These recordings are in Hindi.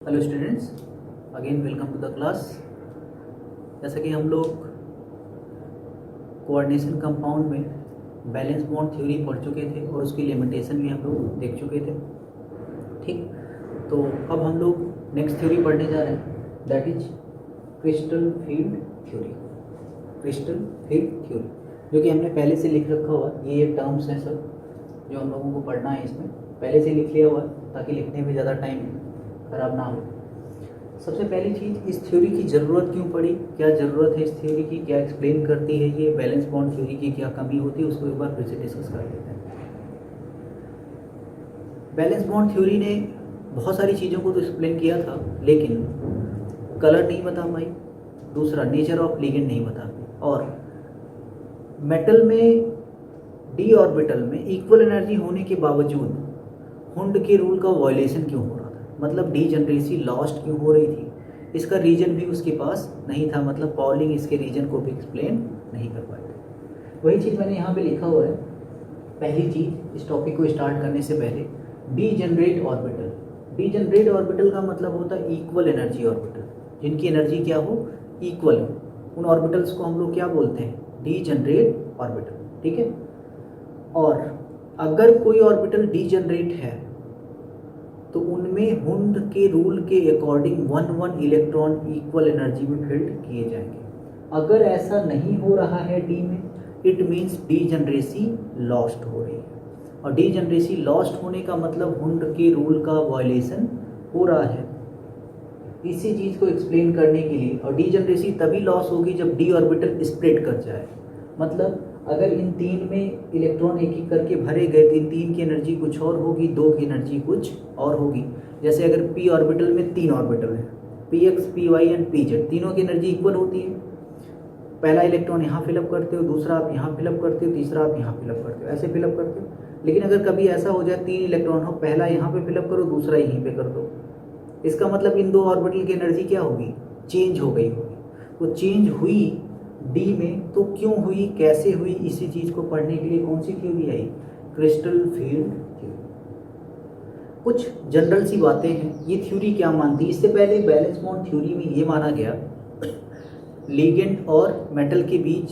Hello students, again welcome to the class. जैसा कि हम लोग कोऑर्डिनेशन कंपाउंड में बैलेंस बॉन्ड थ्योरी पढ़ चुके थे और उसकी लिमिटेशन भी हम लोग देख चुके थे। ठीक, तो अब हम लोग नेक्स्ट थ्योरी पढ़ने जा रहे हैं, that is crystal field theory. Crystal field theory जो कि हमने पहले से लिख रखा हुआ, ये टर्म्स हैं सब जो हम लोगों को पढ़ना है, इसमें पहले से लिख लिया हुआ ताकि लिखने में ज़्यादा टाइम खराब ना हो। सबसे पहली चीज़, इस थ्योरी की ज़रूरत क्यों पड़ी, क्या ज़रूरत है इस थ्योरी की, क्या एक्सप्लेन करती है ये, बैलेंस बॉन्ड थ्योरी की क्या कमी होती है, उसको एक बार फिर से डिस्कस कर लेते हैं। बैलेंस बॉन्ड थ्योरी ने बहुत सारी चीज़ों को तो एक्सप्लेन किया था, लेकिन कलर नहीं बता पाई, दूसरा नेचर ऑफ लिगेंड नहीं बता पाई, और मेटल में डी ऑर्बिटल में इक्वल एनर्जी होने के बावजूद हुंड के रूल का वायलेशन क्यों हो रहा था, मतलब डीजनरेसी लॉस्ट क्यों हो रही थी, इसका रीजन भी उसके पास नहीं था, मतलब पॉलिंग इसके रीजन को भी एक्सप्लेन नहीं कर पाए थे। वही चीज़ मैंने यहाँ पे लिखा हुआ है। पहली चीज़, इस टॉपिक को स्टार्ट करने से पहले, डीजनरेट ऑर्बिटल। डीजनरेट ऑर्बिटल का मतलब होता है इक्वल एनर्जी ऑर्बिटल, जिनकी एनर्जी क्या हो, इक्वल हो। उन ऑर्बिटल्स को हम लोग क्या बोलते हैं, डीजनरेट ऑर्बिटल। ठीक है, और अगर कोई ऑर्बिटल डीजनरेट है तो उनमें हुंड के रूल के अकॉर्डिंग 1 इलेक्ट्रॉन इक्वल एनर्जी में फील्ड किए जाएंगे। अगर ऐसा नहीं हो रहा है डी में, इट मीन्स डीजनरेसी लॉस्ट हो रही है, और डीजनरेसी लॉस्ट होने का मतलब हुंड के रूल का वायलेशन हो रहा है। इसी चीज़ को एक्सप्लेन करने के लिए, और डीजनरेसी तभी लॉस होगी जब डी ऑर्बिटल स्प्लिट कर जाए, मतलब अगर इन तीन में इलेक्ट्रॉन एक एक करके भरे गए तो इन तीन की एनर्जी कुछ और होगी, दो की एनर्जी कुछ और होगी। जैसे अगर पी ऑर्बिटल में तीन ऑर्बिटल है, p x, p y and p z, तीनों की एनर्जी इक्वल होती है। पहला इलेक्ट्रॉन यहाँ फिलअप करते हो, दूसरा आप यहाँ फिलअप करते हो, तीसरा आप यहाँ फिलअप करते हो, ऐसे फिलअप करते हो। लेकिन अगर कभी ऐसा हो जाए तीन इलेक्ट्रॉन हो, पहला यहाँ पे फिलअप करो, दूसरा यहीं पे कर दो, इसका मतलब इन दो ऑर्बिटल की एनर्जी क्या होगी, चेंज हो गई होगी। वो चेंज हुई डी में, तो क्यों हुई, कैसे हुई, इसी चीज को पढ़ने के लिए कौन सी थ्योरी आई, क्रिस्टल फील्ड थ्योरी। कुछ जनरल सी बातें हैं, ये थ्योरी क्या मानती है। इससे पहले बैलेंस बॉन्ड थ्योरी में ये माना गया लिगेंड और मेटल के बीच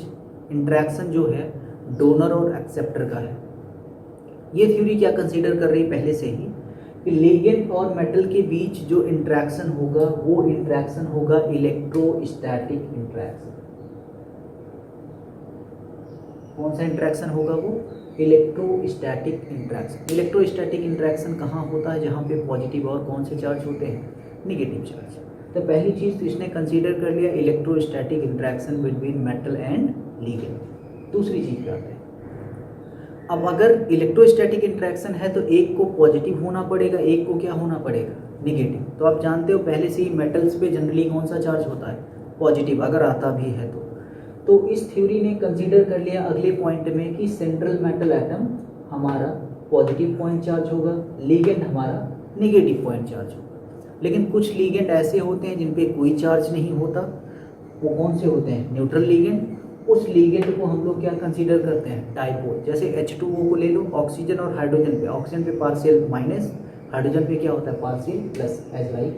इंटरेक्शन जो है डोनर और एक्सेप्टर का है। ये थ्योरी क्या कंसीडर कर रही है पहले से ही, कि लिगेंड और मेटल के बीच जो इंटरेक्शन होगा वो इंटरेक्शन होगा इलेक्ट्रोस्टैटिक इंटरेक्शन। कौन सा इंटरेक्शन होगा वो, इलेक्ट्रोस्टैटिक इंटरेक्शन। इलेक्ट्रोस्टैटिक इंटरेक्शन कहाँ होता है, जहाँ पे पॉजिटिव और कौन से चार्ज होते हैं, निगेटिव चार्ज। तो पहली चीज़ तो इसने कंसीडर कर लिया electrostatic interaction between metal and ligand. दूसरी चीज़ क्या है, अब अगर इलेक्ट्रोस्टैटिक इंटरेक्शन है तो एक को पॉजिटिव होना पड़ेगा, एक को क्या होना पड़ेगा, निगेटिव। तो आप जानते हो पहले से ही मेटल्स पे जनरली कौन सा चार्ज होता है, पॉजिटिव, अगर आता भी है तो इस थ्योरी ने कंसीडर कर लिया अगले पॉइंट में कि सेंट्रल मेटल एटम हमारा पॉजिटिव पॉइंट चार्ज होगा, लिगेंड हमारा नेगेटिव पॉइंट चार्ज होगा। लेकिन कुछ लिगेंड ऐसे होते हैं जिन पे कोई चार्ज नहीं होता, वो कौन से होते हैं, न्यूट्रल लिगेंड। उस लिगेंड को हम लोग क्या कंसीडर करते हैं, डाइपोल। जैसे H2O को ले लो, ऑक्सीजन और हाइड्रोजन पे, ऑक्सीजन पे पार्शियल माइनस, हाइड्रोजन पे क्या होता है, partial plus, as like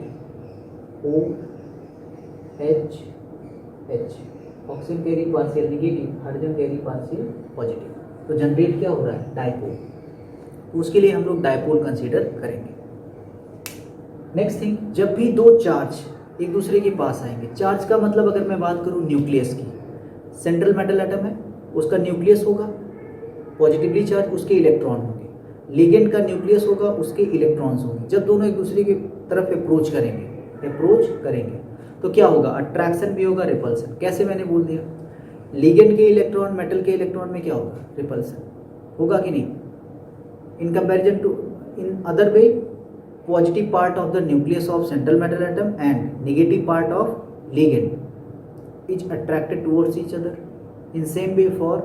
OH। Oxygen carry partial negative, hydrogen carry partial positive, तो जनरेट क्या हो रहा है, डाइपोल। उसके लिए हम लोग डाइपोल कंसीडर करेंगे। नेक्स्ट थिंग, जब भी दो चार्ज एक दूसरे के पास आएंगे, चार्ज का मतलब अगर मैं बात करूं न्यूक्लियस की, सेंट्रल मेटल एटम है, उसका न्यूक्लियस होगा पॉजिटिवली चार्ज, उसके इलेक्ट्रॉन होंगे। लिगेंड का न्यूक्लियस होगा, उसके इलेक्ट्रॉन्स होंगे। जब दोनों एक दूसरे की तरफ अप्रोच करेंगे तो क्या होगा, अट्रैक्शन भी होगा, रिपल्सन। कैसे, मैंने बोल दिया, लिगेंड के इलेक्ट्रॉन मेटल के इलेक्ट्रॉन में क्या होगा, रिपल्सन होगा कि नहीं। In comparison to, in other way, positive part of the nucleus of central metal atom and negative part of ligand is attracted towards each other. In same way for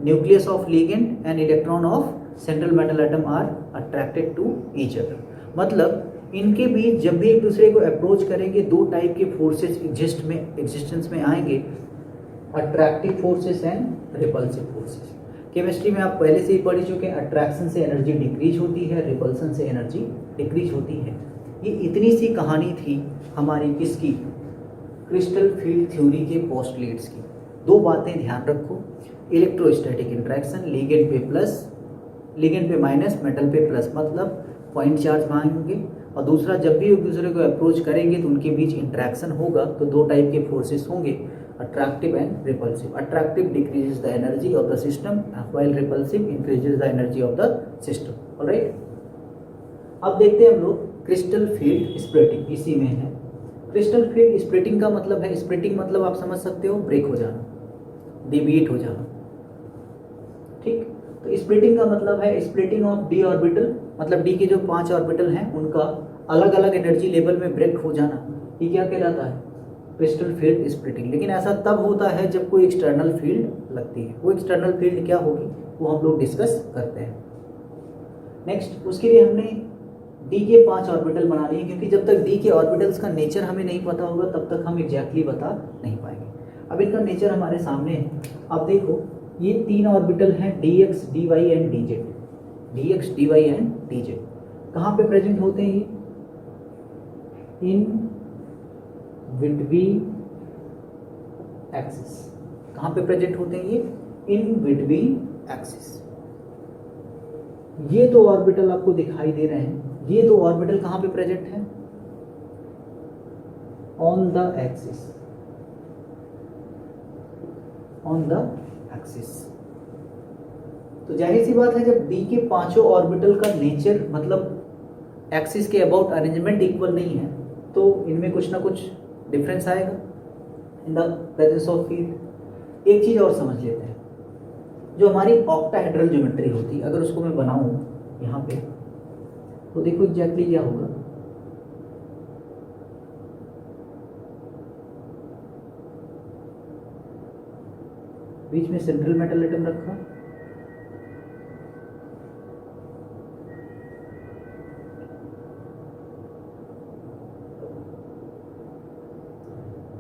nucleus of ligand and electron of central metal atom are attracted to each other. मतलब इनके बीच जब भी एक दूसरे को अप्रोच करेंगे, दो टाइप के फोर्सेस एग्जिस्टेंस में आएंगे, attractive forces and repulsive forces. Chemistry में आप पहले से ही पढ़ चुके हैं, अट्रैक्शन से एनर्जी डिक्रीज होती है, रिपल्सन से एनर्जी डिक्रीज होती है। ये इतनी सी कहानी थी हमारी किसकी, क्रिस्टल फील्ड थ्योरी के पोस्टुलेट्स की। दो बातें ध्यान रखो, इलेक्ट्रोस्टैटिक इंटरेक्शन, लिगेंड पे प्लस, लिगेंड पे माइनस, मेटल पे प्लस, मतलब पॉइंट चार्ज मांगेंगे। और दूसरा, जब भी एक दूसरे को अप्रोच करेंगे तो उनके बीच इंटरेक्शन होगा, तो दो टाइप के फोर्सेस होंगे, attractive and repulsive. Attractive decreases the energy of the system while repulsive increases the energy of the system. Alright, अब देखते हैं हम लोग क्रिस्टल फील्ड स्प्लिटिंग, इसी में है। क्रिस्टल फील्ड स्प्लिटिंग का मतलब है, स्प्लिटिंग मतलब आप समझ सकते हो ब्रेक हो जाना, डिविएट हो जाना, ठीक। तो स्प्लिटिंग का मतलब है स्प्लिटिंग ऑफ डी ऑर्बिटल, मतलब डी के जो 5 ऑर्बिटल हैं उनका अलग अलग एनर्जी लेवल में ब्रेक हो जाना, ये क्या कहलाता है, क्रिस्टल फील्ड स्प्लिटिंग। लेकिन ऐसा तब होता है जब कोई एक्सटर्नल फील्ड लगती है। वो एक्सटर्नल फील्ड क्या होगी वो हम लोग डिस्कस करते हैं नेक्स्ट। उसके लिए हमने डी के 5 ऑर्बिटल बना लिए, क्योंकि जब तक डी के ऑर्बिटल्स का नेचर हमें नहीं पता होगा तब तक हम एग्जैक्टली बता नहीं पाएंगे। अब इनका नेचर हमारे सामने है। अब देखो, ये 3 ऑर्बिटल हैं d x, d y and d z, d x, d y and d z. कहाँ पे प्रेजेंट होते हैं ये, इन बिटवीन एक्सिस। कहाँ पे प्रेजेंट होते हैं ये, इन बिटवीन एक्सिस। ये दो ऑर्बिटल आपको दिखाई दे रहे हैं, ये दो ऑर्बिटल कहाँ पे प्रेजेंट है, on the axis, on the axis. तो जाहिर सी बात है, जब डी के 5 ऑर्बिटल का नेचर मतलब एक्सिस के अबाउट अरेंजमेंट इक्वल नहीं है, तो इनमें कुछ ना कुछ डिफरेंस आएगा in the presence of field. एक चीज और समझ लेते हैं, जो हमारी ऑक्टाहेड्रल ज्योमेट्री होती है, अगर उसको मैं बनाऊं यहाँ पे, तो देखो एग्जैक्टली क्या होगा। बीच में सेंट्रल मेटल एटम रखा,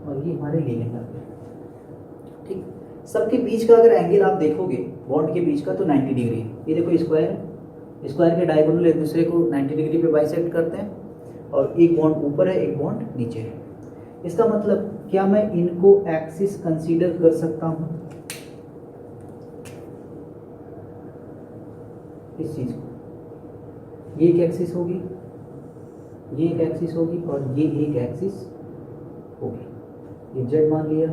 और ये हमारे लिगेंड आ गए, ठीक। सबके बीच का अगर एंगल आप देखोगे बॉन्ड के बीच का तो 90 डिग्री है। ये देखो स्क्वायर है, स्क्वायर के डायगोनल एक दूसरे को 90 डिग्री पे बाइसेक्ट करते हैं, और एक बॉन्ड ऊपर है एक बॉन्ड नीचे है। इसका मतलब क्या मैं इनको एक्सिस कंसीडर कर सकता हूं, इस चीज को, ये एक एक्सिस होगी, ये एक एक्सिस होगी, और ये एक एक्सिस होगी। ये जेड मान लिया,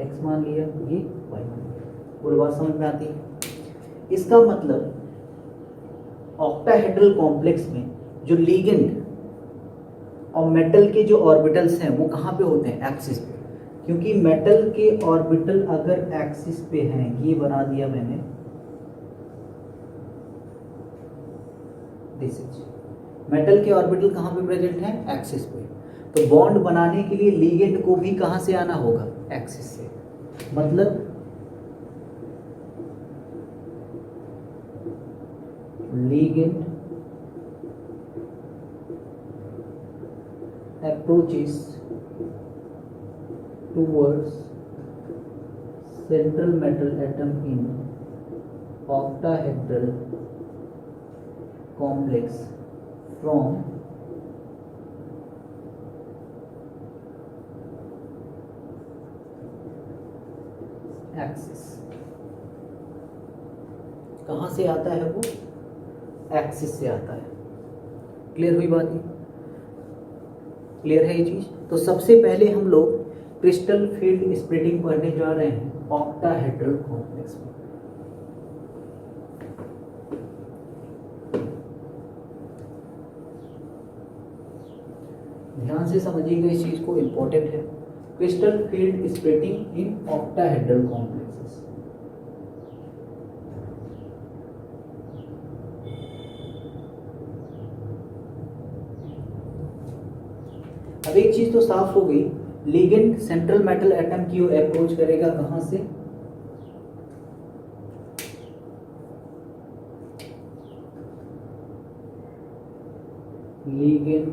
एक्स मान लिया, ये वाई मान लिया। पूरी बात समझ में आती है। इसका मतलब ऑक्टाहेड्रल कॉम्प्लेक्स में जो लिगेंड और मेटल के जो ऑर्बिटल्स हैं वो कहाँ पे होते हैं, एक्सिस पे। क्योंकि मेटल के ऑर्बिटल अगर एक्सिस पे हैं, ये बना दिया मैंने, दिस इज मेटल के ऑर्बिटल कहाँ पे प्रेजेंट हैं, एक्सिस पे। तो बॉन्ड बनाने के लिए लिगेंड को भी कहाँ से आना होगा, एक्सिस से। मतलब ligand approaches towards central metal atom in octahedral complex from axis. कहाँ से आता है वो, एक्सिस से आता है। क्लियर हुई बात, ये क्लियर है ये चीज। तो सबसे पहले हम लोग क्रिस्टल फील्ड स्प्लिटिंग पढ़ने जा रहे हैं ऑक्टाहेड्रल कॉम्प्लेक्स में। ध्यान से समझिएगा इस चीज को, इंपॉर्टेंट है। Crystal field splitting in octahedral complexes. अब एक चीज तो साफ हो गई, लिगेंड सेंट्रल मेटल एटम की ओर अप्रोच करेगा, कहां से, ligand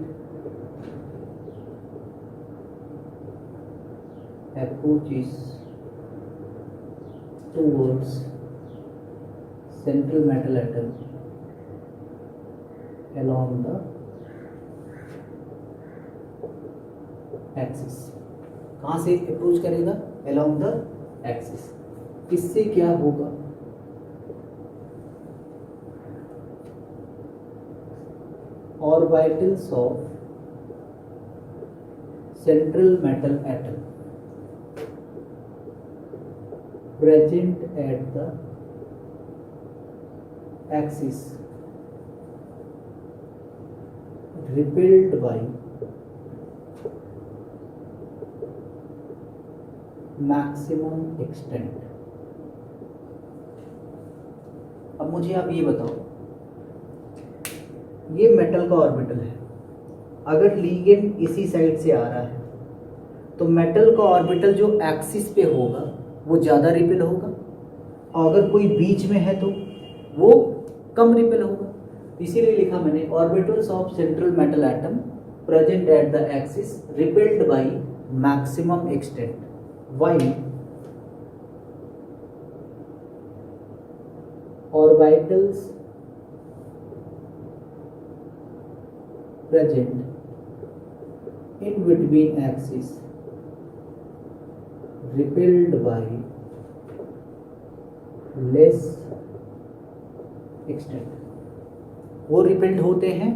approaches towards central metal atom along the axis. कहाँ से अप्रोच करेगा? Along the axis. इससे क्या होगा? Orbitals of central metal atom present at the axis repelled by maximum extent। अब मुझे आप ये बताओ, ये मेटल का ऑर्बिटल है, अगर लीगेंड इसी साइड से आ रहा है तो मेटल का ऑर्बिटल जो एक्सिस पे होगा वो ज़्यादा रिपेल होगा, और अगर कोई बीच में है तो वो कम रिपेल होगा। इसीलिए लिखा मैंने orbitals of central metal atom present at the axis repelled by maximum extent, while orbitals present in between axis repelled by less extent। वो रिपेल्ड होते हैं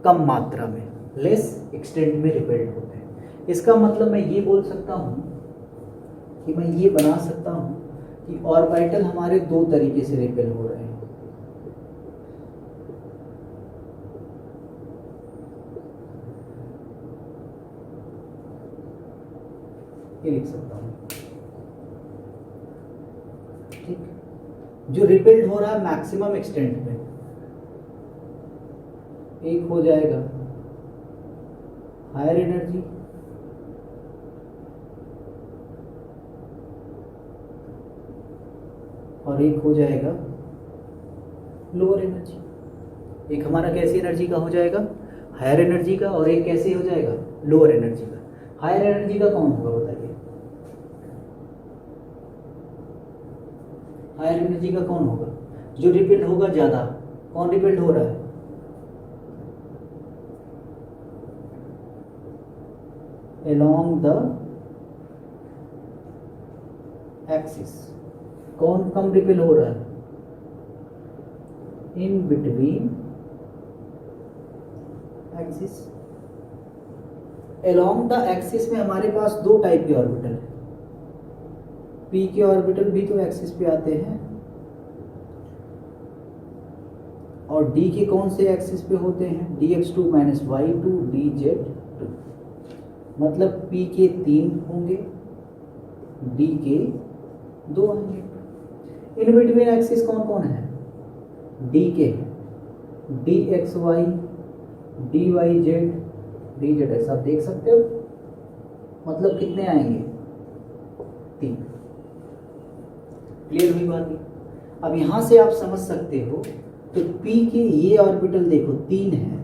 कम मात्रा में, लेस एक्सटेंट में रिपेल्ड होते हैं। इसका मतलब मैं ये बोल सकता हूँ कि मैं ये बना सकता हूँ कि ऑर्बिटल हमारे दो तरीके से रिपेल हो रहे हैं। ये लिख सकता हूँ, ठीक। जो रिपेल्ड हो रहा है मैक्सिमम एक्सटेंट में, एक हो जाएगा हायर एनर्जी और एक हो जाएगा लोअर एनर्जी। एक हमारा कैसी एनर्जी का हो जाएगा? हायर एनर्जी का, और एक कैसे हो जाएगा? लोअर एनर्जी का। हायर एनर्जी का कौन होगा बताइए? हायर एनर्जी का कौन होगा? जो रिपेल्ड होगा ज्यादा। कौन रिपेल्ड हो रहा है? along the axis। कौन कम रिपेल हो रहा है? in between axis। along the axis में हमारे पास दो टाइप के ऑर्बिटल है। p के ऑर्बिटल भी तो एक्सिस पे आते हैं, और d के कौन से एक्सिस पे होते हैं? dx2 minus y2 dz2। मतलब p के 3 होंगे, d के 2 होंगे। इन बिटवीन एक्सिस कौन कौन है? d के dxy dyz dz। आप देख सकते हो, मतलब कितने आएंगे? 3। क्लियर हुई बात? अब यहां से आप समझ सकते हो, तो p के ये ऑर्बिटल देखो 3 है,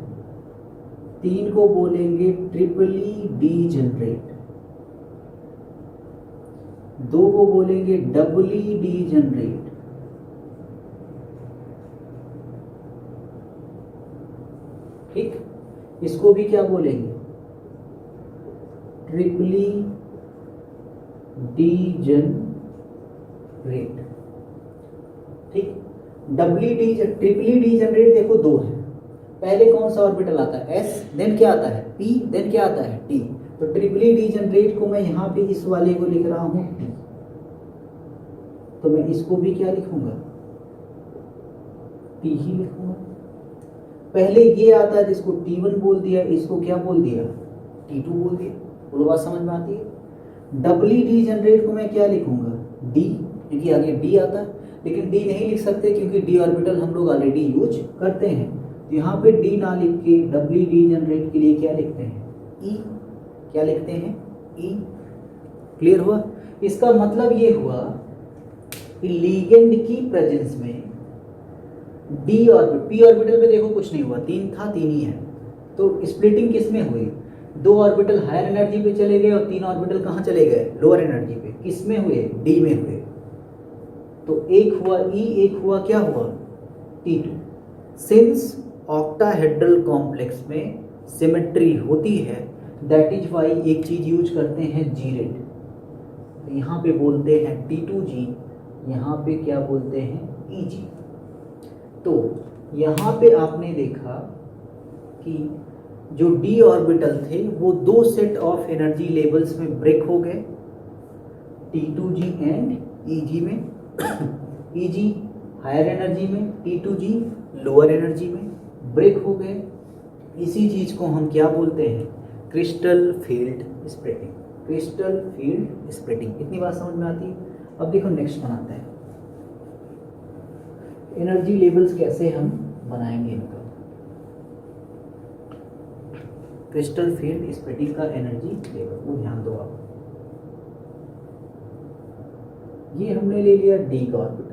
3 को बोलेंगे ट्रिपली डीजनरेट, 2 को बोलेंगे डबली डीजनरेट, ठीक। इसको भी क्या बोलेंगे? ट्रिपली डीजनरेट, ठीक। ट्रिपली डीजनरेट देखो 2 है। पहले कौन सा ऑर्बिटल आता है? s, देन क्या आता है? p, देन क्या आता है? t। तो ट्रिपली डीजनरेट को मैं यहां पे इस वाले को लिख रहा हूं t, तो मैं इसको भी क्या लिखूंगा? t ही लिखूंगा। पहले ये आता है जिसको t1 बोल दिया, इसको क्या बोल दिया? t2 बोल दिया। बोलो बात समझ में आती है? डबली डीजनरेट को मैं क्या लिखूंगा? d, क्योंकि आगे d आता है, लेकिन d नहीं लिख सकते क्योंकि d ऑर्बिटल हम लोग ऑलरेडी यूज करते हैं। तो यहाँ पे d ना लिख के डबली डीजनरेट के लिए क्या लिखते हैं? e। क्या लिखते हैं? e। क्लियर हुआ? इसका मतलब ये हुआ कि लीगेंड की प्रेजेंस में d ऑर्बिटल, p ऑर्बिटल पे देखो कुछ नहीं हुआ, 3 था, 3 ही है। तो स्प्लिटिंग किस में हुई? 2 ऑर्बिटल हायर एनर्जी पे चले गए और 3 ऑर्बिटल कहाँ चले गए? लोअर एनर्जी पे। किस में हुए? d में हुए। तो एक हुआ e, एक हुआ क्या हुआ? t2। सिंस ऑक्टाहेड्रल कॉम्प्लेक्स में सिमेट्री होती है, दैट इज वाई एक चीज़ यूज करते हैं जी रेट, तो यहाँ पे बोलते हैं T2G, यहाँ पे क्या बोलते हैं EG। तो यहाँ पे आपने देखा कि जो d ऑर्बिटल थे वो दो सेट ऑफ एनर्जी लेवल्स में ब्रेक हो गए, T2G एंड EG में। EG हायर एनर्जी में, T2G लोअर एनर्जी में ब्रेक हो गए। इसी चीज़ को हम क्या बोलते हैं, crystal field splitting. Crystal field splitting, इतनी बात समझ में आती है। अब देखो नेक्स्ट बनाते हैं एनर्जी लेवल्स, कैसे हम बनाएंगे इनका। क्रिस्टल फील्ड स्प्लिटिंग का एनर्जी लेवल, वो ध्यान दो आप। ये हमने ले लिया डी का ऑर्बिटल,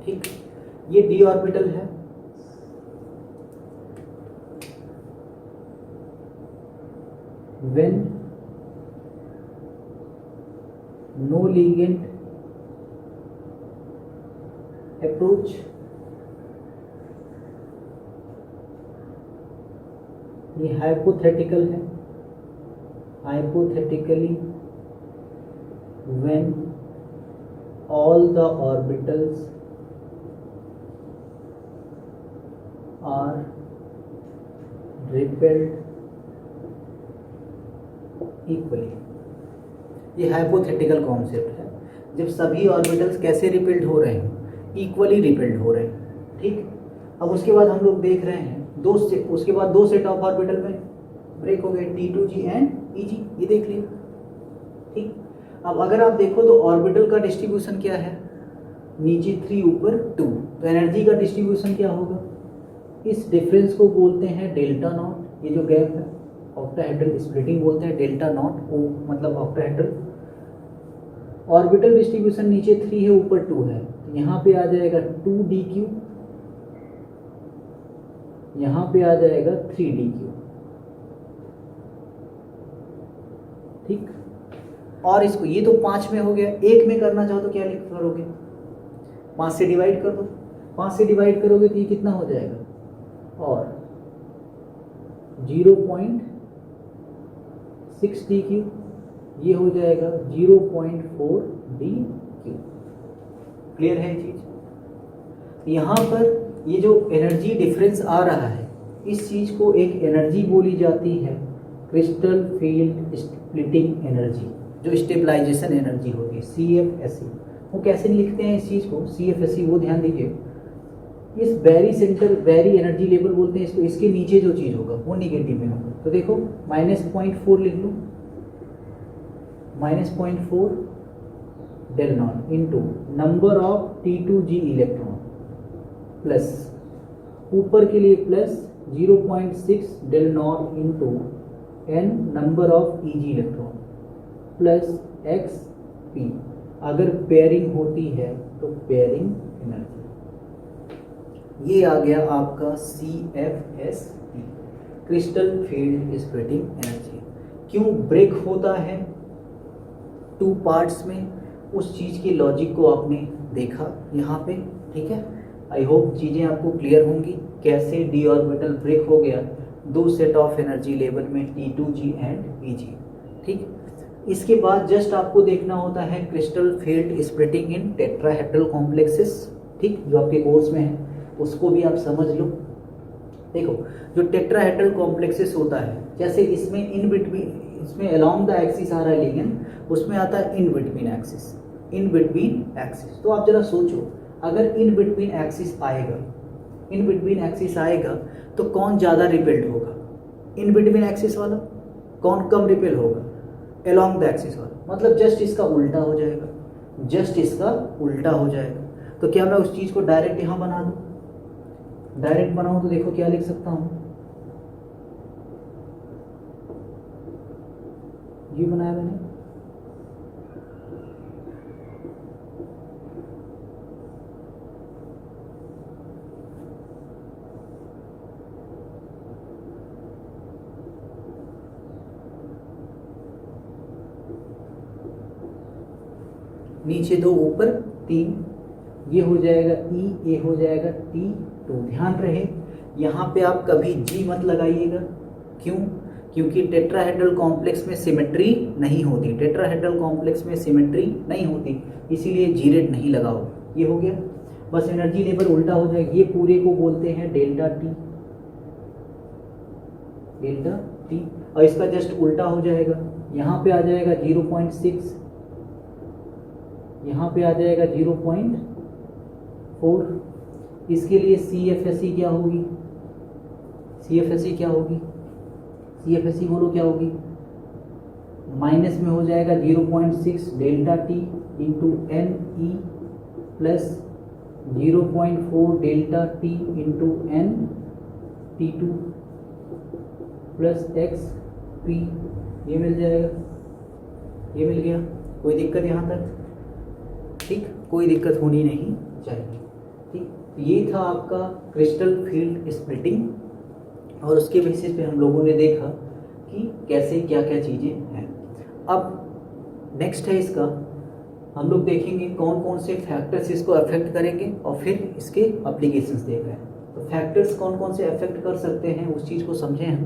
ठीक। ये डी ऑर्बिटल है, when no ligand approach, ये हाइपोथेटिकल है, hypothetically when all the orbitals are repelled equally. ये हाइपोथेटिकल कॉन्सेप्ट है, जब सभी ऑर्बिटल्स कैसे रिपेल्ड हो रहे हैं, इक्वली रिपेल्ड हो रहे हैं। ठीक। अब उसके बाद हम लोग देख रहे हैं उसके बाद दो सेट ऑफ ऑर्बिटल में ब्रेक हो गए, T2G एंड EG, ये देख लिया। ठीक। अब अगर आप देखो तो ऑर्बिटल का डिस्ट्रीब्यूशन क्या है, नीचे 3 ऊपर 2, तो एनर्जी का डिस्ट्रीब्यूशन क्या होगा, इस डिफरेंस को बोलते हैं डेल्टा नॉट। ये जो गैप है ऑक्टाहेड्रल स्प्लिटिंग बोलते हैं, डेल्टा नॉट ओ मतलब ऑक्टाहेड्रल। ऑर्बिटल डिस्ट्रीब्यूशन नीचे 3 है ऊपर 2 है, तो यहाँ पे आ जाएगा 2dq, यहाँ पे आ जाएगा 3dq। ठीक। और इसको ये तो 5 में हो गया, 1 में करना चाहो तो क्या लिख करोगे, 5 से डिवाइड कर दो। 5 से डिवाइड करोगे तो ये कितना हो जाएगा, और 0.6dq, ये हो जाएगा 0.4dq। क्लियर है ये चीज। यहाँ पर ये जो एनर्जी डिफरेंस आ रहा है, इस चीज को एक एनर्जी बोली जाती है, क्रिस्टल फील्ड स्प्लिटिंग एनर्जी, जो स्टेबलाइजेशन एनर्जी होती है, CFSE। वो कैसे लिखते हैं इस चीज को, CFSE, वो ध्यान दीजिए। इस बैरी सेंटर, बैरी एनर्जी लेवल बोलते हैं इसको, इसके नीचे जो चीज होगा वो निगेटिव में होगा। तो देखो -0.4 लिख लो, -0.4 del naught into number of T2G electron, plus ऊपर के लिए plus 0.6 del naught into n number of EG electron, plus XP अगर पेयरिंग होती है तो पेयरिंग एनर्जी। ये आ गया आपका CFSE, crystal field splitting energy. क्यों ब्रेक होता है 2 पार्ट्स में, उस चीज़ की लॉजिक को आपने देखा यहाँ पे। ठीक है, आई होप चीज़ें आपको क्लियर होंगी, कैसे डी ऑर्बिटल ब्रेक हो गया 2 सेट ऑफ एनर्जी लेवल में, T2G एंड EG। ठीक। इसके बाद जस्ट आपको देखना होता है क्रिस्टल फील्ड स्प्लिटिंग इन टेट्राहेड्रल कॉम्प्लेक्सेस। ठीक, जो आपके कोर्स में है उसको भी आप समझ लो। देखो जो टेट्राहेड्रल कॉम्प्लेक्सेस होता है, जैसे इसमें इन बिटवीन, इसमें अलोंग द एक्सिस आ रहा है लिगेंड, उसमें आता है in between axis, in between axis. तो आप जरा सोचो, अगर इन बिटवीन एक्सिस आएगा, इन बिटवीन एक्सिस आएगा तो कौन ज़्यादा रिपेल्ड होगा, इन बिटवीन एक्सिस वाला। कौन कम रिपेल होगा, अलोंग द एक्सिस वाला। मतलब जस्ट इसका उल्टा हो जाएगा, जस्ट इसका उल्टा हो जाएगा। तो क्या मैं उस चीज़ को डायरेक्ट यहाँ बना दूँ? डायरेक्ट बनाऊँ तो देखो क्या लिख सकता हूँ, ये बनाया मैंने, नीचे 2 ऊपर 3, ये हो जाएगा ई, ये हो जाएगा टी। तो ध्यान रहे यहाँ पे आप कभी जी मत लगाइएगा। क्यों? क्योंकि टेट्राहेड्रल कॉम्प्लेक्स में सिमेट्री नहीं होती, टेट्राहेड्रल कॉम्प्लेक्स में सिमेट्री नहीं होती, इसीलिए जी रेड नहीं लगाओ। ये हो गया, बस एनर्जी लेवल उल्टा हो जाएगा। ये पूरे को बोलते हैं डेल्टा टी, डेल्टा टी, और इसका जस्ट उल्टा हो जाएगा। यहाँ पे आ जाएगा 0.6, यहाँ पे आ जाएगा 0.4। इसके लिए CFSE क्या होगी? CFSE क्या होगी? CFSE बोलो क्या होगी? माइनस में हो जाएगा 0.6 delta T into n e plus 0.4 delta T into n T2 plus x p. ये मिल जाएगा, ये मिल गया। कोई दिक्कत यहाँ तक? ठीक, कोई दिक्कत होनी नहीं चाहिए। ठीक, ये था आपका क्रिस्टल फील्ड स्प्लिटिंग, और उसके बेसिस पे हम लोगों ने देखा कि कैसे क्या क्या चीज़ें हैं। अब नेक्स्ट है इसका, हम लोग देखेंगे कौन कौन से फैक्टर्स इसको अफेक्ट करेंगे और फिर इसके एप्लीकेशंस देख रहे हैं। तो फैक्टर्स कौन कौन से अफेक्ट कर सकते हैं उस चीज़ को समझें हम।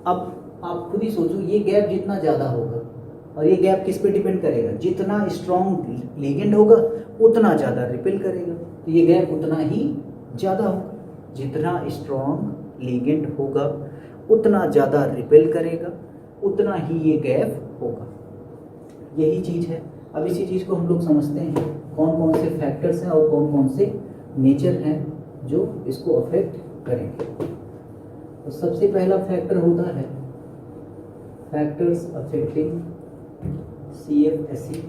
अब आप खुद ही सोचो, ये गैप जितना ज़्यादा होगा, और ये गैप किस पे डिपेंड करेगा? जितना स्ट्रॉन्ग लिगेंड होगा उतना ज़्यादा रिपेल करेगा, तो ये गैप उतना ही ज़्यादा होगा। जितना स्ट्रॉन्ग लिगेंड होगा उतना ज़्यादा रिपेल करेगा, उतना ही ये गैप होगा। यही चीज़ है। अब इसी चीज़ को हम लोग समझते हैं, कौन कौन से फैक्टर्स हैं और कौन कौन से नेचर हैं जो इसको अफेक्ट करेंगे। तो सबसे पहला फैक्टर होता है factors affecting CFSE।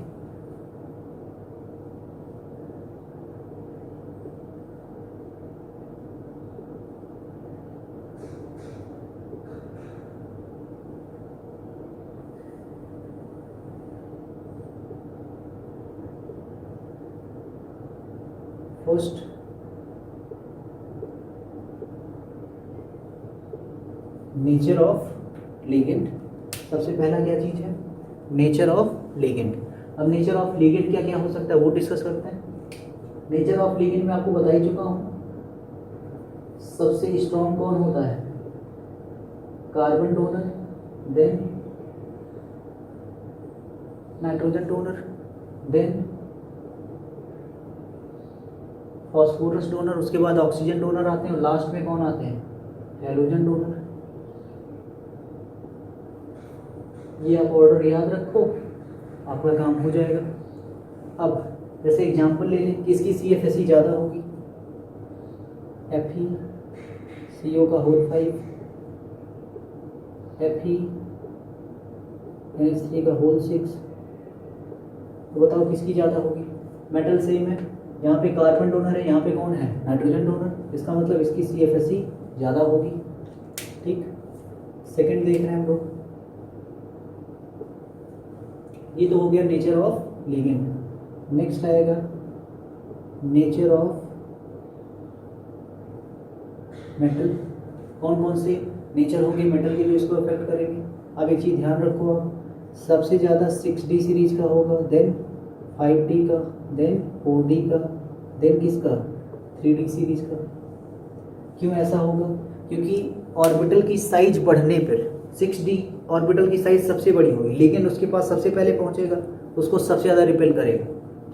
First, nature of ligand. सबसे पहला क्या चीज है? Nature of ligand. अब नेचर ऑफ लिगेंड क्या क्या हो सकता है वो डिस्कस करते हैं। नेचर ऑफ लिगेंड में आपको बता ही चुका हूं, सबसे स्ट्रॉन्ग कौन होता है? Carbon donor, then nitrogen donor, then phosphorus donor, उसके बाद ऑक्सीजन डोनर आते हैं, और लास्ट में कौन आते हैं? Halogen donor. ये आप ऑर्डर याद रखो, आपका काम हो जाएगा। अब जैसे एग्जांपल ले लें, किसकी CFSE ज़्यादा होगी? FeCO का होल 5, FeNH3 का होल 6। तो बताओ किसकी ज़्यादा होगी? मेटल सेम है, यहाँ पे कार्बन डोनर है, यहाँ पे कौन है? Nitrogen donor. इसका मतलब इसकी CFSE ज़्यादा होगी। ठीक, सेकंड देख रहे हैं हम लोग, ये तो हो गया नेचर ऑफ लिगेंड। नेक्स्ट आएगा नेचर ऑफ मेटल। कौन कौन से नेचर होंगे मेटल के जो इसको अफेक्ट करेंगे? अब एक चीज़ ध्यान रखो, आप सबसे ज़्यादा 6D सीरीज का होगा, देन 5D का, देन 4D का, देन किसका? 3D सीरीज का। क्यों ऐसा होगा? क्योंकि ऑर्बिटल की साइज बढ़ने पर 6D ऑर्बिटल की साइज सबसे बड़ी होगी, लेकिन उसके पास सबसे पहले पहुंचेगा, उसको सबसे ज़्यादा रिपेल करेगा।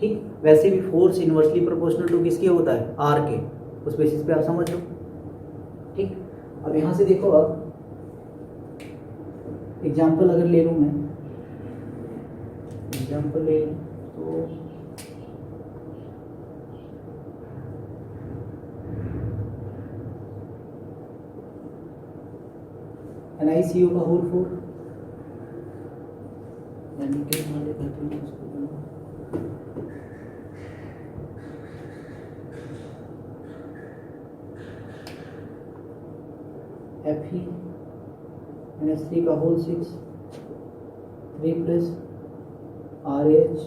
ठीक, वैसे भी फोर्स इन्वर्सली प्रोपोर्शनल टू किसके होता है? R के। उस बेसिस पे आप समझ लो। ठीक, अब यहाँ से देखो, अब एग्जाम्पल अगर ले लूँ मैं, एग्जाम्पल ले लूँ तो NiCO का होल 4, Fe NH3 का होल 6 3 प्लस RH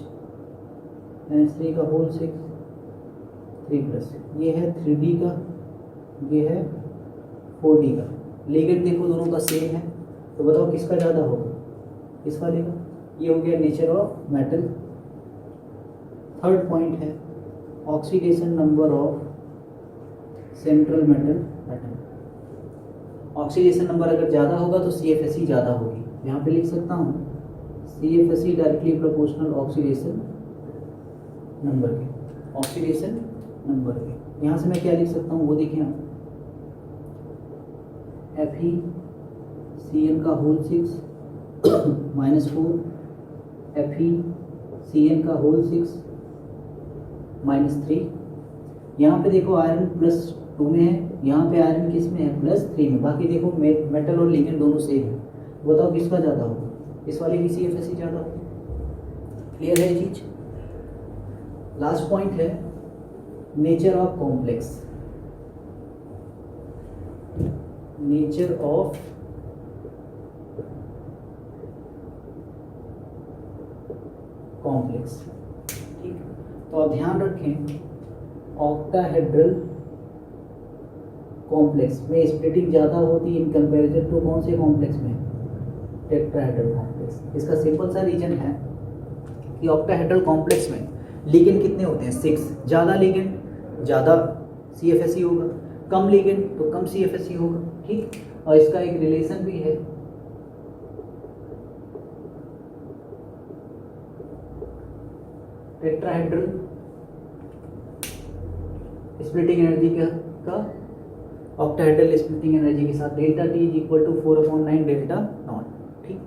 NH3 का होल 6 3 प्लस, ये है 3D का, ये है 4D का। लिगेंड देखो दोनों का सेम है, तो बताओ किसका ज़्यादा होगा, इस वाले का। ये हो गया nature of metal. Third point है oxidation number of central metal atom. Oxidation number अगर ज़्यादा होगा तो CFSE ज़्यादा होगी। यहाँ पे लिख सकता हूँ CFSE directly proportional oxidation number के, ऑक्सीडेशन नंबर के। यहाँ से मैं क्या लिख सकता हूँ वो देखिए आप, FeCN का होल 6 -4 FeCN का होल 6 -3। यहाँ पे देखो आयरन +2 में है, यहाँ पे आयरन किस में है, +3 में। बाकी देखो मेटल और लिगेंड दोनों सेम है, बताओ किसका ज़्यादा होगा, इस वाले की CFSE ज़्यादा होगी। क्लियर है ये चीज़। लास्ट पॉइंट है nature of complex. Nature of complex, ठीक। तो आप ध्यान रखें ऑक्टाहेड्रल कॉम्प्लेक्स में स्प्लिटिंग ज़्यादा होती है इन कंपैरिजन टू कौन से कॉम्प्लेक्स में, टेट्राहेड्रल कॉम्प्लेक्स। इसका सिंपल सा रीजन है कि ऑक्टाहेड्रल कॉम्प्लेक्स में लिगेंड कितने होते हैं, 6। ज़्यादा लिगेंड ज़्यादा CFSE होगा, कम लिगेंड तो कम CFSE होगा, ठीक। और इसका एक रिलेशन भी है टेट्राहेड्रल स्प्लिटिंग एनर्जी का ऑक्टाहेड्रल स्प्लिटिंग एनर्जी के साथ ΔT = 4/9 डेल्टा नॉट, ठीक।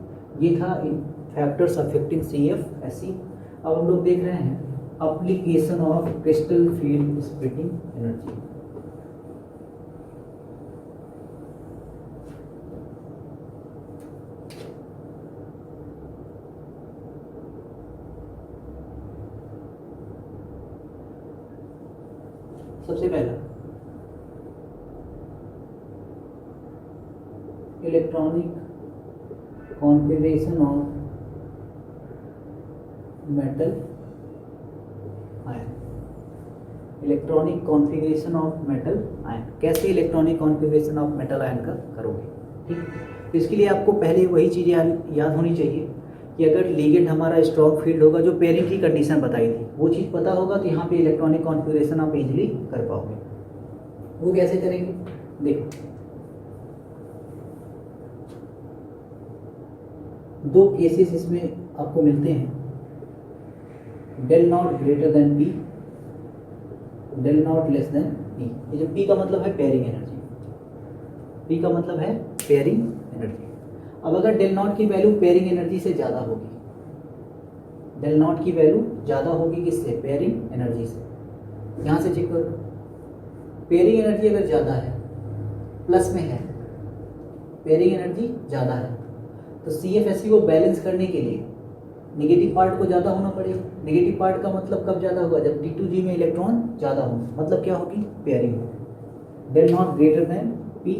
ये था इन फैक्टर्स अफेक्टिंग CFSE। अब हम लोग देख रहे हैं application of crystal field splitting energy. सबसे पहला electronic configuration of metal ion. Electronic configuration of metal ion, कैसे electronic configuration of metal ion का करोगे, ठीक। तो इसके लिए आपको पहले वही चीज़ याद होनी चाहिए कि अगर लिगेंड हमारा स्ट्रॉन्ग फील्ड होगा, जो पेयरिंग की कंडीशन बताई थी वो चीज़ पता होगा, तो यहाँ पे इलेक्ट्रॉनिक कॉन्फ़िगरेशन आप इजीली कर पाओगे। वो कैसे करेंगे, देखो दो केसेस इसमें आपको मिलते हैं, ΔO greater than P, ΔO less than P। ये जो P का मतलब है पेयरिंग एनर्जी, P का मतलब है पेयरिंग एनर्जी। अब अगर ΔO की वैल्यू पेयरिंग एनर्जी से ज़्यादा होगी, ΔO की वैल्यू ज़्यादा होगी किससे, पेयरिंग एनर्जी से। यहाँ से चेक करो, पेयरिंग एनर्जी अगर ज़्यादा है, प्लस में है, पेयरिंग एनर्जी ज़्यादा है, तो CFSE को बैलेंस करने के लिए नेगेटिव पार्ट को ज़्यादा होना पड़ेगा। नेगेटिव पार्ट का मतलब कब ज़्यादा होगा, जब T2G में इलेक्ट्रॉन ज़्यादा हो, मतलब क्या होगी, पेयरिंग होगी। ΔO greater than P,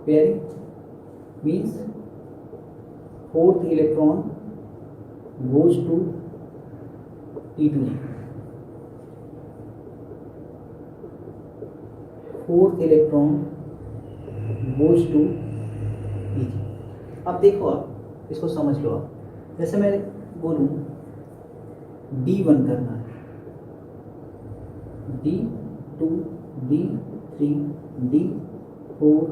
pairing means fourth electron goes to T2G, fourth electron goes to Pg। अब देखो, आप इसको समझ लो। आप जैसे मैं बोलूँ D1 करना है, D2 D3 D4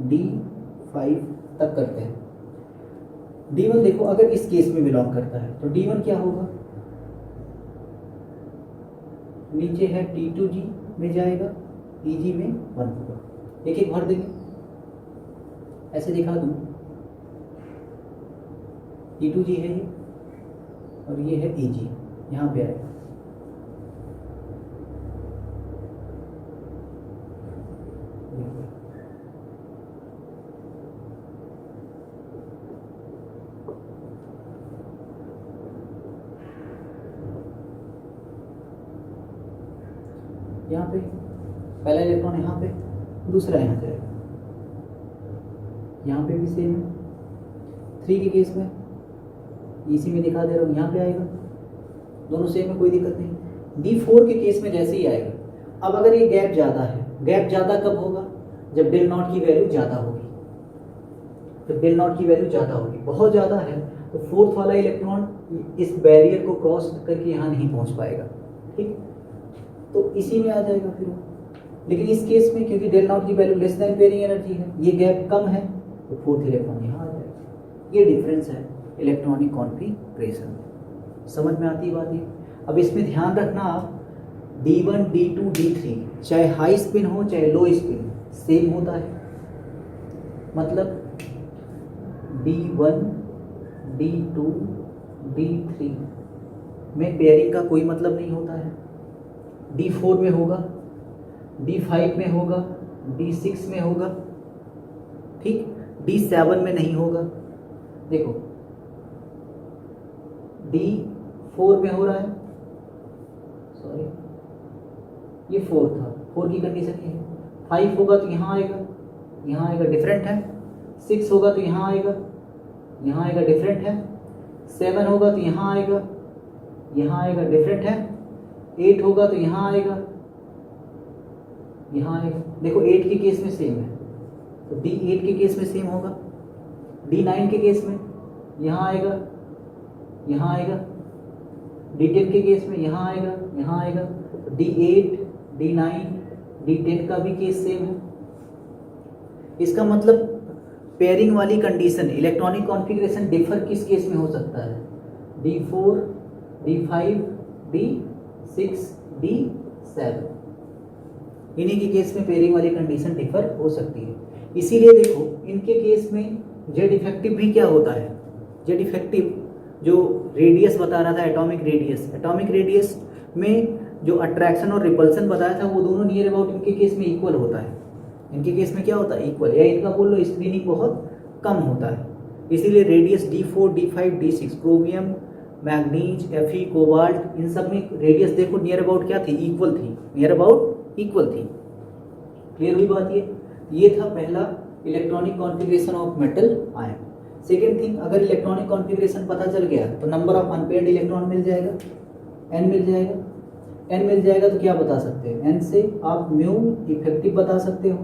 D5 तक करते हैं। D1 देखो अगर इस केस में बिलोंग करता है तो D1 क्या होगा, नीचे है T2G में जाएगा, Eg में 1 होगा। एक एक भर देंगे, ऐसे दिखा दूँ, T2G है ये और ये है Eg, यहाँ पे आएगा। यहाँ पे पहला इलेक्ट्रॉन यहाँ पे, दूसरा यहाँ जाएगा, यहाँ पे भी सेम है। 3 के केस में इसी में दिखा दे रहा हूँ, यहाँ पे आएगा, दोनों सेम है, कोई दिक्कत नहीं। D4 के केस में जैसे ही आएगा, अब अगर ये गैप ज़्यादा है, गैप ज़्यादा कब होगा, जब डेल नॉट की वैल्यू ज़्यादा होगी, जब डेल नॉट की वैल्यू ज़्यादा होगी, बहुत ज़्यादा है तो फोर्थ वाला इलेक्ट्रॉन इस बैरियर को क्रॉस करके यहाँ नहीं पहुँच पाएगा, ठीक, तो इसी में आ जाएगा फिर वो। लेकिन इस केस में क्योंकि डेल नॉट की value less than pairing energy है, ये गैप कम है, तो फोर्थ इलेक्ट्रॉन यहाँ आ जाएगा। ये डिफरेंस है इलेक्ट्रॉनिक कॉन्फ़िगरेशन में। समझ में आती है बात ये? अब इसमें ध्यान रखना आप, D1 D2 D3 चाहे हाई स्पिन हो चाहे लो स्पिन सेम होता है। मतलब D1 D2 D3 में पेयरिंग का कोई मतलब नहीं होता है। D4 में होगा, D5 में होगा, D6 में होगा, ठीक, D7 में नहीं होगा। देखो D4 में हो रहा है, सॉरी ये 4 था, 4 की कंडीशन ये है। 5 होगा तो यहाँ आएगा, यहाँ आएगा, डिफरेंट है। 6 होगा तो यहाँ आएगा, यहाँ आएगा, डिफरेंट है। 7 होगा तो यहाँ आएगा, यहाँ आएगा, डिफरेंट है। 8 होगा तो यहाँ आएगा, यहाँ आएगा। देखो 8 के केस में सेम है, तो D8 के केस में सेम होगा। D9 के केस में यहाँ आएगा, यहाँ आएगा। D10 के केस में यहाँ आएगा, यहाँ आएगा। D8 D9 D10 का भी केस सेम है। इसका मतलब पेयरिंग वाली कंडीशन, इलेक्ट्रॉनिक कॉन्फ़िगरेशन डिफर किस केस में हो सकता है, D4 D5 D6 D7, इन्हीं के केस में पेयरिंग वाली कंडीशन डिफर हो सकती है। इसीलिए देखो इनके केस में जेड इफेक्टिव भी क्या होता है, जेड इफेक्टिव जो रेडियस बता रहा था, एटॉमिक रेडियस, एटॉमिक रेडियस में जो अट्रैक्शन और रिपल्सन बताया था वो दोनों नियर अबाउट इनके केस में इक्वल होता है। इनके केस में क्या होता है, इक्वल, या इनका बोल लो स्क्रीनिंग बहुत कम होता है। इसीलिए radius D4 D5 D6 chromium manganese Fe cobalt इन सब में रेडियस देखो नियर अबाउट क्या थी, इक्वल थी, नियर अबाउट इक्वल थी। क्लियर हुई बात? ये था पहला electronic configuration of metal ion. Second thing, अगर इलेक्ट्रॉनिक कॉन्फ़िगरेशन पता चल गया तो नंबर ऑफ अनपेयर्ड इलेक्ट्रॉन मिल जाएगा, n मिल जाएगा। n मिल जाएगा तो क्या बता सकते हैं, n से आप म्यू इफेक्टिव बता सकते हो,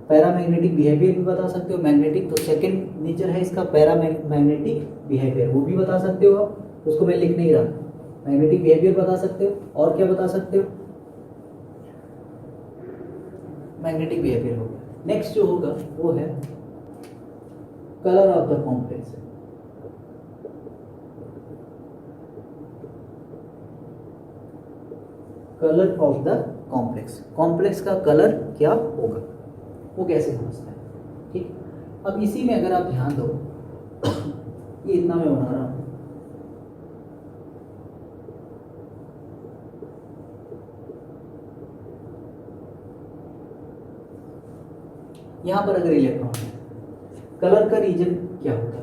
पैरामैग्नेटिक बिहेवियर भी बता सकते हो। मैग्नेटिक तो सेकेंड नेचर है इसका, पैरामैग्नेटिक बिहेवियर वो भी बता सकते हो आप, उसको मैं लिख नहीं रहा। मैग्नेटिक बिहेवियर बता सकते हो, और क्या बता सकते हो, मैग्नेटिक बिहेवियर होगा। नेक्स्ट जो होगा वो है colour of the complex. Colour of the complex, complex का कलर क्या होगा वो कैसे समझते हैं, ठीक। अब इसी में अगर आप ध्यान दो, ये इतना मैं बना रहा हूं, यहां पर अगर इलेक्ट्रॉन है, कलर का रीजन क्या होता है,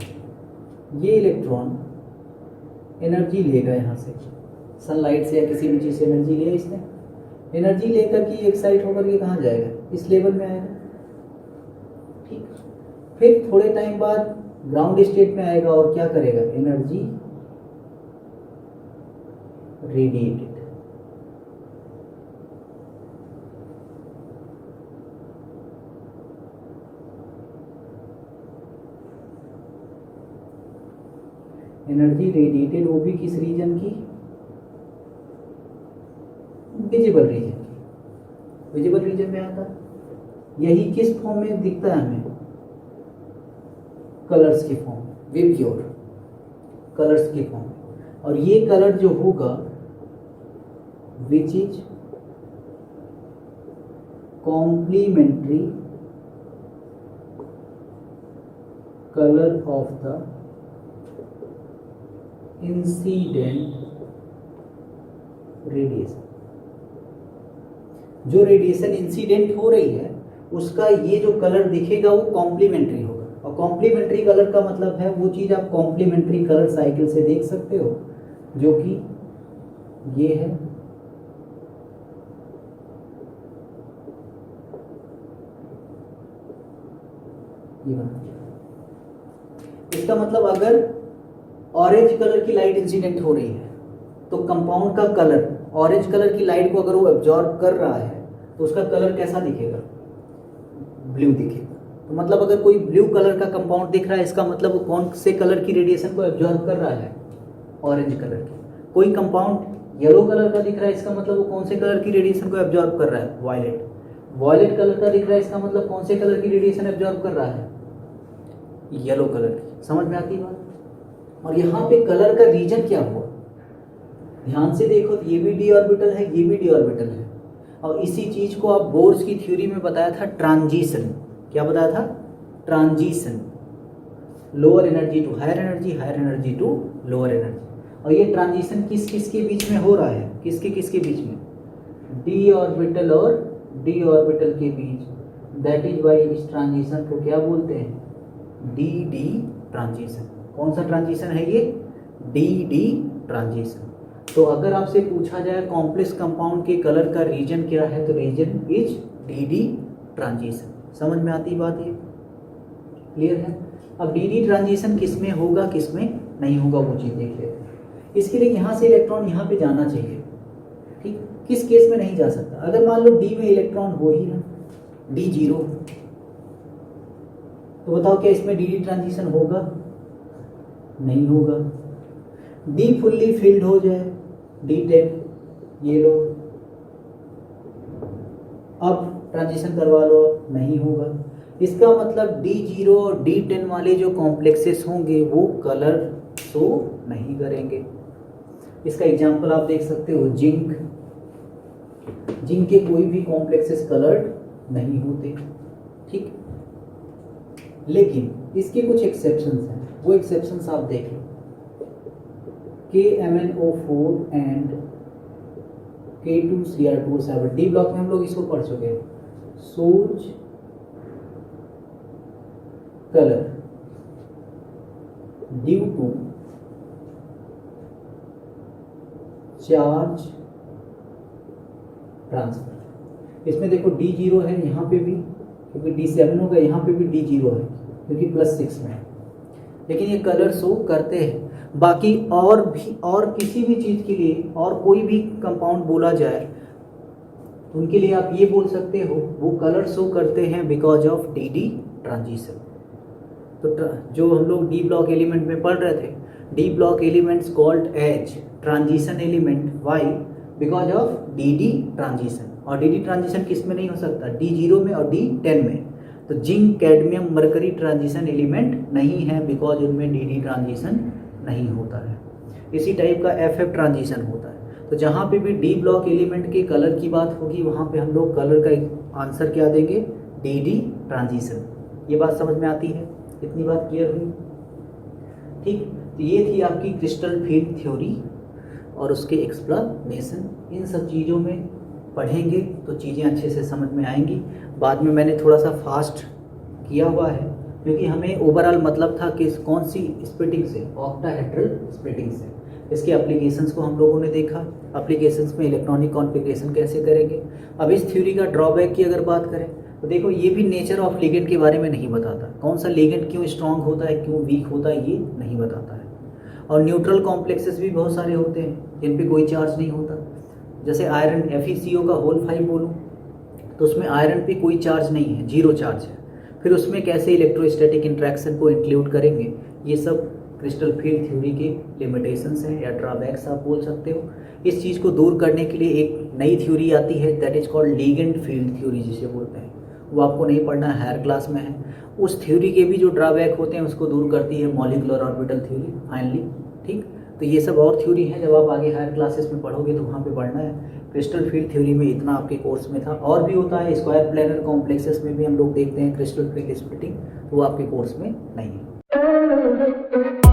ये इलेक्ट्रॉन एनर्जी लेगा यहाँ से, सनलाइट से या किसी भी चीज़ से एनर्जी लिया इसने, एनर्जी लेकर के एक्साइट होकर के कहाँ जाएगा, इस लेवल में आएगा, ठीक। फिर थोड़े टाइम बाद ग्राउंड स्टेट में आएगा और क्या करेगा, एनर्जी रेडिएटेड, एनर्जी रेडिएटेड, वो भी किस रीजन की, विजिबल रीजन की, विजिबल रीजन में आता है। यही किस फॉर्म में दिखता है हमें, कलर्स के फॉर्म, विब्ग्योर कलर्स के फॉर्म। और ये कलर जो होगा which is complementary colour of the incident radiation. जो रेडिएशन इंसिडेंट हो रही है उसका ये जो कलर दिखेगा वो कॉम्प्लीमेंट्री होगा। और कॉम्प्लीमेंट्री कलर का मतलब है वो चीज़ आप कॉम्प्लीमेंट्री कलर साइकिल से देख सकते हो, जो कि ये है ये बना दिया। इसका मतलब अगर ऑरेंज कलर की लाइट इंसिडेंट हो रही है तो कंपाउंड का कलर, ऑरेंज कलर की लाइट को अगर वो एब्जॉर्ब कर रहा है तो उसका कलर कैसा दिखेगा? ब्लू दिखेगा। तो मतलब अगर कोई ब्लू कलर का कंपाउंड दिख रहा है, इसका मतलब वो कौन से कलर की रेडिएशन को एब्जॉर्ब कर रहा है? ऑरेंज कलर की। कोई कंपाउंड येलो कलर का दिख रहा है, इसका मतलब वो कौन से कलर की रेडिएशन को एब्जॉर्ब कर रहा है? वायलेट। वायलेट कलर का दिख रहा है, इसका मतलब कौन से कलर की रेडिएशन एब्जॉर्ब कर रहा है? येलो कलर की। समझ में आती बात? और यहाँ पे कलर का रीजन क्या हुआ? ध्यान से देखो, ये भी डी ऑर्बिटल है, ये भी डी ऑर्बिटल है, और इसी चीज को आप बोर्स की थ्योरी में बताया था ट्रांजिशन। क्या बताया था? Transition, lower energy to higher energy, higher energy to lower energy. और ये ट्रांजिशन किस किस के बीच में हो रहा है? किसके किसके बीच में? डी ऑर्बिटल और डी ऑर्बिटल के बीच। दैट इज वाई इस ट्रांजिशन को क्या बोलते हैं? D d transition. कौन सा ट्रांजिशन है ये? D d transition. तो अगर आपसे पूछा जाए कॉम्प्लेक्स कंपाउंड के कलर का रीजन क्या है, तो reason is d d transition. समझ में आती बात ये? क्लियर है? अब डी डी ट्रांजिशन किस में होगा, किस में नहीं होगा, वो चीज़ देख लेते हैं। इसके लिए यहाँ से इलेक्ट्रॉन यहाँ पे जाना चाहिए, ठीक? किस केस में नहीं जा सकता? अगर मान लो डी में इलेक्ट्रॉन हो ही ना, डी 0, तो बताओ क्या इसमें डी डी ट्रांजिशन होगा? नहीं होगा। डी फुल्ली फिल्ड हो जाए, D10, ये लो, अब ट्रांजिशन करवा लो, नहीं होगा। इसका मतलब D0 और D10 वाले जो कॉम्प्लेक्सेस होंगे वो कलर शो नहीं करेंगे। इसका एग्जांपल आप देख सकते हो, जिंक। जिंक के कोई भी कॉम्प्लेक्सेस कलर्ड नहीं होते, ठीक? लेकिन इसके कुछ एक्सेप्शंस हैं, वो एक्सेप्शंस आप देख लो। KMnO4 and K2Cr2O7, D block में हम लोग इसको पढ़ चुके हैं। Shows colour due to charge transfer. इसमें देखो D0 है यहाँ पे भी, क्योंकि D7 होगा, यहाँ पे भी D0 है क्योंकि +6 में है, लेकिन ये कलर शो करते हैं। बाकी और भी, और किसी भी चीज़ के लिए और कोई भी कंपाउंड बोला जाए तो उनके लिए आप ये बोल सकते हो वो कलर शो करते हैं because of d d transition. तो जो हम लोग डी ब्लॉक एलिमेंट में पढ़ रहे थे, d block elements called as transition element, why? Because of d d transition. और डी डी ट्रांजिशन किस में नहीं हो सकता? D0 में और D10 में। तो zinc, cadmium, mercury transition element नहीं है बिकॉज उनमें डी डी ट्रांजिशन नहीं होता है। इसी टाइप का FF ट्रांजिशन होता है। तो जहाँ पे भी डी ब्लॉक एलिमेंट के कलर की बात होगी वहाँ पे हम लोग कलर का आंसर क्या देंगे? D d transition. ये बात समझ में आती है? इतनी बात क्लियर हुई? ठीक, तो ये थी आपकी क्रिस्टल फील्ड थ्योरी और उसके एक्सप्लेनेशन। इन सब चीज़ों में पढ़ेंगे तो चीज़ें अच्छे से समझ में आएंगी। बाद में मैंने थोड़ा सा फास्ट किया हुआ है क्योंकि हमें ओवरऑल मतलब था कि कौन सी स्प्लिटिंग से, ऑक्टाहेड्रल स्प्लिटिंग से। इसके एप्लीकेशंस को हम लोगों ने देखा, एप्लीकेशंस में इलेक्ट्रॉनिक कॉन्फ़िगरेशन कैसे करेंगे। अब इस थ्योरी का ड्रॉबैक की अगर बात करें तो देखो ये भी नेचर ऑफ लिगेंड के बारे में नहीं बताता। कौन सा लिगेंड क्यों स्ट्रांग होता है, क्यों वीक होता है, ये नहीं बताता है। और न्यूट्रल कॉम्प्लेक्सेस भी बहुत सारे होते हैं जिन पे कोई चार्ज नहीं होता। जैसे आयरन FeCO का होल 5 बोलूँ तो उसमें आयरन पे कोई चार्ज नहीं है, 0 चार्ज है। फिर उसमें कैसे इलेक्ट्रोस्टैटिक इंट्रैक्शन को इंक्लूड करेंगे, ये सब क्रिस्टल फील्ड थ्योरी के लिमिटेशंस हैं या ड्रॉबैक्स आप बोल सकते हो। इस चीज़ को दूर करने के लिए एक नई थ्योरी आती है, that is called ligand field theory जिसे बोलते हैं। वो आपको नहीं पढ़ना, हायर क्लास में है। उस थ्योरी के भी जो ड्रॉबैक होते हैं उसको दूर करती है मॉलिक्यूलर ऑर्बिटल थ्योरी फाइनली, ठीक। तो ये सब और थ्योरी है, जब आप आगे हायर क्लासेस में पढ़ोगे तो वहाँ पे पढ़ना है। क्रिस्टल फील्ड थ्योरी में इतना आपके कोर्स में था, और भी होता है स्क्वायर प्लेनर कॉम्प्लेक्सेस में भी हम लोग देखते हैं क्रिस्टल फील्ड स्प्लिटिंग, तो वो आपके कोर्स में नहीं है।